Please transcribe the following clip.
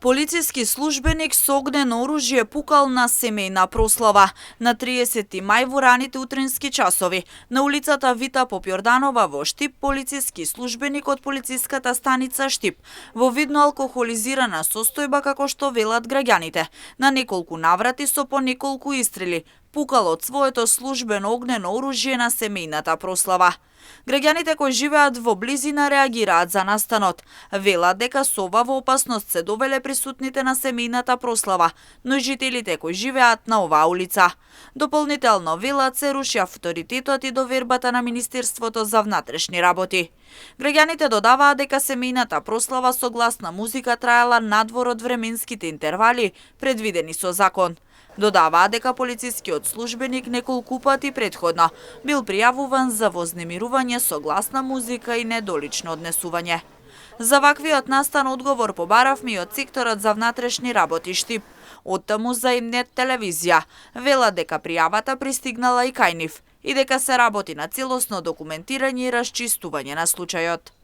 Полициски службеник со огнено оружје пукал на семејна прослава на 30 мај во раните утрински часови. На улицата Вита Попјорданова во Штип, полициски службеник од полициската станица Штип во видно алкохолизирана состојба, како што велат граѓаните, на неколку наврати со по неколку истрели пукал од своето службено огнено оружје на семејната прослава. Граѓаните кои живеат во близина реагираат за настанот. Велат дека со ова во опасност се довеле присутните на семејната прослава, но и жителите кои живеат на оваа улица. Дополнително велат се руши авторитетот и довербата на Министерството за внатрешни работи. Граѓаните додаваат дека семејната прослава со гласна музика траела надвор од временските интервали предвидени со закон. Додаваат дека полицискиот службеник неколку пати претходно бил пријавуван за вознемирување со гласна музика и недолично однесување. За ваквиот настан одговор побаравме и од секторот за внатрешни работи Штип. Оттаму за Имнет телевизија велат дека пријавата пристигнала и кај нив и дека се работи на целосно документирање и расчистување на случајот.